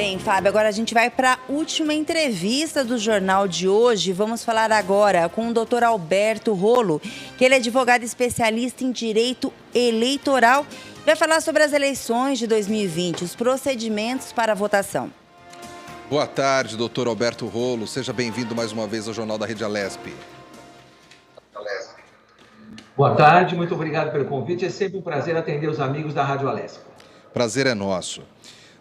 Bem, Fábio, agora a gente vai para a última entrevista do jornal de hoje. Vamos falar agora com o Dr. Alberto Rolo, que ele é advogado especialista em direito eleitoral. Vai falar sobre as eleições de 2020, os procedimentos para a votação. Boa tarde, doutor Alberto Rolo. Seja bem-vindo mais uma vez ao Jornal da Rede Alesp. Boa tarde, muito obrigado pelo convite. É sempre um prazer atender os amigos da Rádio Alesp. Prazer é nosso.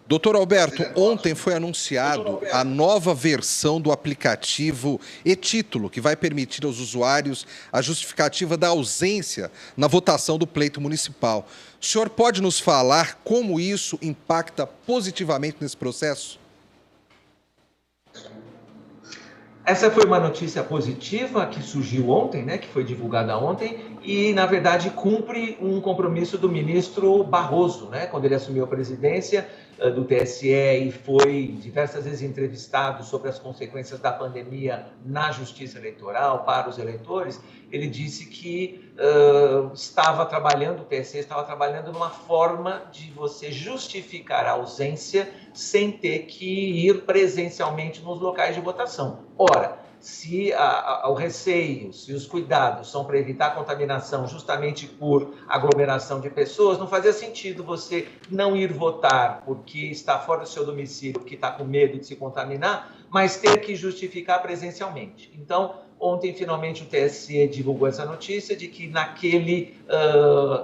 Doutor Alberto, ontem foi anunciado a nova versão do aplicativo e-Título, que vai permitir aos usuários a justificativa da ausência na votação do pleito municipal. O senhor pode nos falar como isso impacta positivamente nesse processo? Essa foi uma notícia positiva que surgiu ontem, né, que foi divulgada ontem, e, na verdade, cumpre um compromisso do ministro Barroso, né, quando ele assumiu a presidência do TSE e foi diversas vezes entrevistado sobre as consequências da pandemia na justiça eleitoral para os eleitores. Ele disse que o TSE estava trabalhando numa forma de você justificar a ausência sem ter que ir presencialmente nos locais de votação. Ora, se o receio, se os cuidados são para evitar a contaminação justamente por aglomeração de pessoas, não fazia sentido você não ir votar porque está fora do seu domicílio, porque está com medo de se contaminar, mas ter que justificar presencialmente. Então, ontem, finalmente, o TSE divulgou essa notícia de que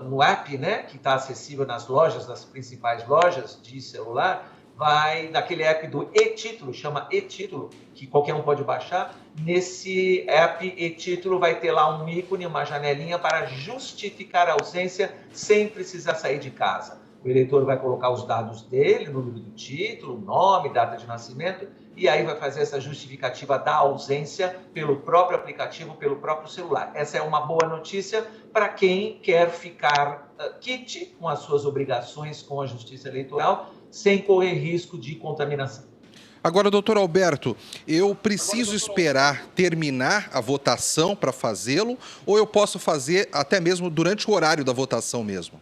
no app, né, que está acessível nas lojas, nas principais lojas de celular, daquele app do e-Título, chama e-Título, que qualquer um pode baixar. Nesse app e-Título vai ter lá um ícone, uma janelinha para justificar a ausência sem precisar sair de casa. O eleitor vai colocar os dados dele, número do título, nome, data de nascimento, e aí vai fazer essa justificativa da ausência pelo próprio aplicativo, pelo próprio celular. Essa é uma boa notícia para quem quer ficar quite com as suas obrigações com a Justiça Eleitoral, sem correr risco de contaminação. Agora, doutor Alberto, eu preciso esperar terminar a votação para fazê-lo ou eu posso fazer até mesmo durante o horário da votação mesmo?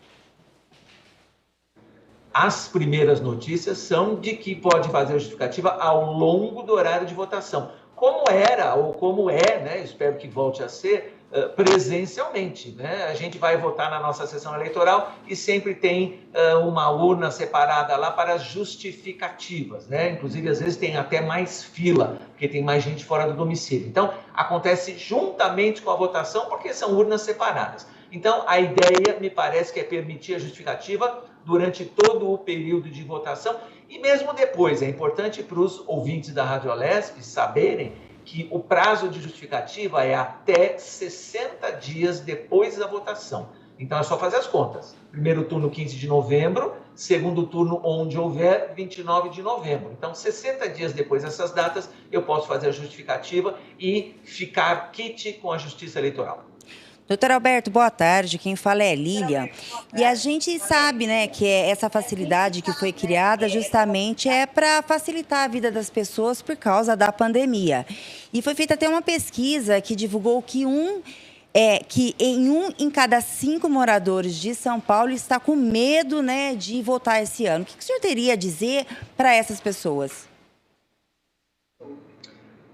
As primeiras notícias são de que pode fazer a justificativa ao longo do horário de votação. Como era, ou como é, né, espero que volte a ser, presencialmente, né? A gente vai votar na nossa sessão eleitoral e sempre tem uma urna separada lá para as justificativas, né? Inclusive, às vezes tem até mais fila, porque tem mais gente fora do domicílio. Então, acontece juntamente com a votação, porque são urnas separadas. Então, a ideia, me parece, que é permitir a justificativa durante todo o período de votação e mesmo depois. É importante para os ouvintes da Rádio Alesp saberem que o prazo de justificativa é até 60 dias depois da votação. Então, é só fazer as contas. Primeiro turno, 15 de novembro. Segundo turno, onde houver, 29 de novembro. Então, 60 dias depois dessas datas, eu posso fazer a justificativa e ficar quite com a Justiça Eleitoral. Doutor Alberto, boa tarde. Quem fala é Lília. E a gente sabe, né, que essa facilidade que foi criada justamente é para facilitar a vida das pessoas por causa da pandemia. E foi feita até uma pesquisa que divulgou que um em cada 5 moradores de São Paulo está com medo, né, de votar esse ano. O que o senhor teria a dizer para essas pessoas?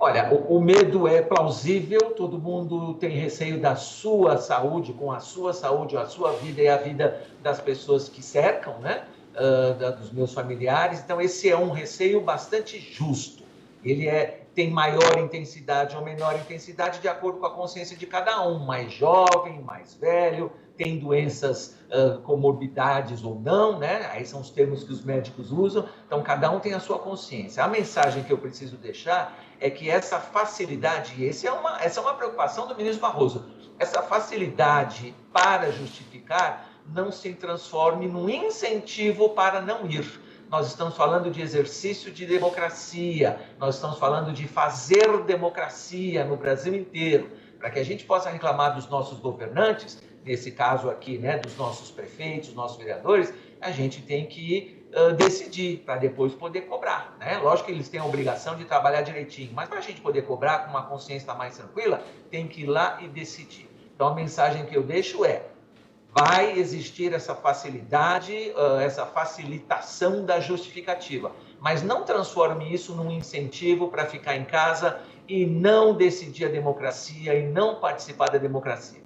Olha, o medo é plausível, todo mundo tem receio da sua saúde, com a sua saúde, a sua vida e a vida das pessoas que cercam, né? Dos meus familiares. Então, esse é um receio bastante justo. Ele tem maior intensidade ou menor intensidade de acordo com a consciência de cada um, mais jovem, mais velho, tem doenças, comorbidades ou não, né? Aí são os termos que os médicos usam, então cada um tem a sua consciência. A mensagem que eu preciso deixar é que essa facilidade, e essa é uma preocupação do ministro Barroso, essa facilidade para justificar não se transforme num incentivo para não ir. Nós estamos falando de exercício de democracia, nós estamos falando de fazer democracia no Brasil inteiro, para que a gente possa reclamar dos nossos governantes, nesse caso aqui, né, dos nossos prefeitos, dos nossos vereadores, a gente tem que decidir para depois poder cobrar, né? Lógico que eles têm a obrigação de trabalhar direitinho, mas para a gente poder cobrar com uma consciência mais tranquila, tem que ir lá e decidir. Então a mensagem que eu deixo é: vai existir essa facilidade, essa facilitação da justificativa, mas não transforme isso num incentivo para ficar em casa e não decidir a democracia e não participar da democracia.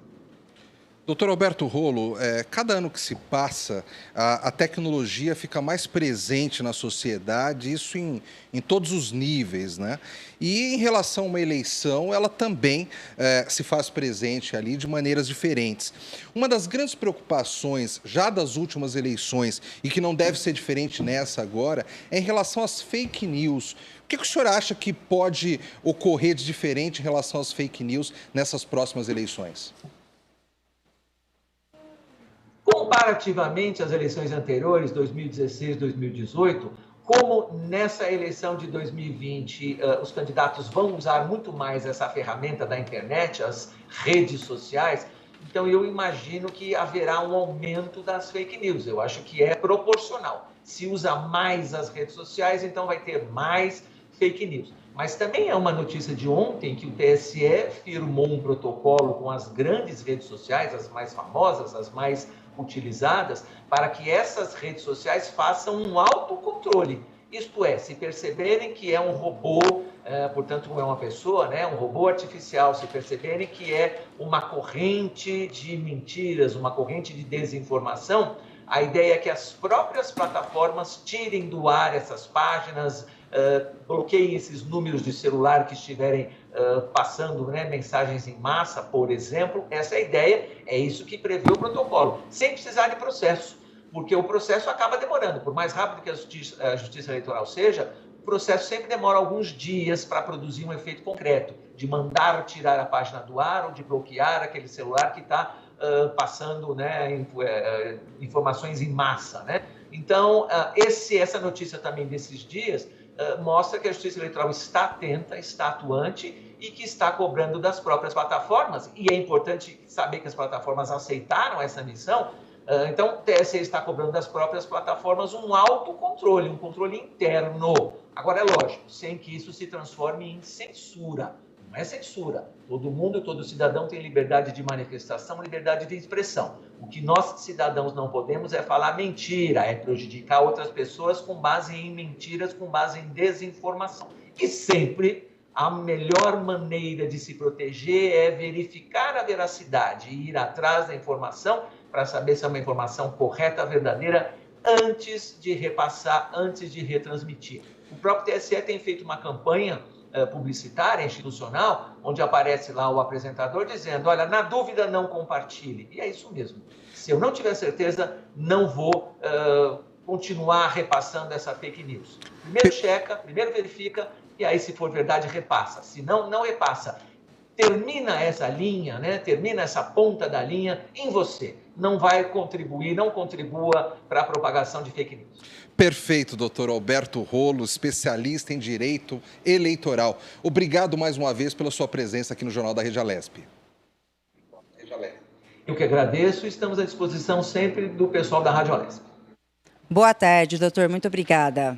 Doutor Alberto Rolo, cada ano que se passa, a tecnologia fica mais presente na sociedade, isso em todos os níveis, né? E em relação a uma eleição, ela também se faz presente ali de maneiras diferentes. Uma das grandes preocupações já das últimas eleições, e que não deve ser diferente nessa agora, é em relação às fake news. O que o senhor acha que pode ocorrer de diferente em relação às fake news nessas próximas eleições? Comparativamente às eleições anteriores, 2016, 2018, como nessa eleição de 2020 os candidatos vão usar muito mais essa ferramenta da internet, as redes sociais, então eu imagino que haverá um aumento das fake news. Eu acho que é proporcional. Se usa mais as redes sociais, então vai ter mais fake news. Mas também é uma notícia de ontem que o TSE firmou um protocolo com as grandes redes sociais, as mais famosas, as mais utilizadas, para que essas redes sociais façam um autocontrole. Isto é, se perceberem que é um robô, portanto não é uma pessoa, né, um robô artificial, se perceberem que é uma corrente de mentiras, uma corrente de desinformação, a ideia é que as próprias plataformas tirem do ar essas páginas, bloqueiem esses números de celular que estiverem passando, né, mensagens em massa, por exemplo. Essa é a ideia, é isso que prevê o protocolo, sem precisar de processo, porque o processo acaba demorando. Por mais rápido que a justiça eleitoral seja, o processo sempre demora alguns dias para produzir um efeito concreto, de mandar tirar a página do ar ou de bloquear aquele celular que está passando, né, informações em massa, né? Então, essa notícia também desses dias mostra que a Justiça Eleitoral está atenta, está atuante e que está cobrando das próprias plataformas. E é importante saber que as plataformas aceitaram essa missão. Então, o TSE está cobrando das próprias plataformas um autocontrole, um controle interno. Agora, é lógico, sem que isso se transforme em censura. Não é censura. Todo mundo, todo cidadão tem liberdade de manifestação, liberdade de expressão. O que nós, cidadãos, não podemos é falar mentira, é prejudicar outras pessoas com base em mentiras, com base em desinformação. E sempre a melhor maneira de se proteger é verificar a veracidade e ir atrás da informação para saber se é uma informação correta, verdadeira, antes de repassar, antes de retransmitir. O próprio TSE tem feito uma campanha publicitária, institucional, onde aparece lá o apresentador dizendo, olha, na dúvida não compartilhe. E é isso mesmo. Se eu não tiver certeza, não vou continuar repassando essa fake news. Primeiro checa, primeiro verifica, e aí se for verdade, repassa. Se não, não repassa. Termina essa linha, né? Termina essa ponta da linha em você. Não vai contribuir, não contribua para a propagação de fake news. Perfeito, doutor Alberto Rolo, especialista em direito eleitoral. Obrigado mais uma vez pela sua presença aqui no Jornal da Rede Alesp. Eu que agradeço e estamos à disposição sempre do pessoal da Rádio Alesp. Boa tarde, doutor. Muito obrigada.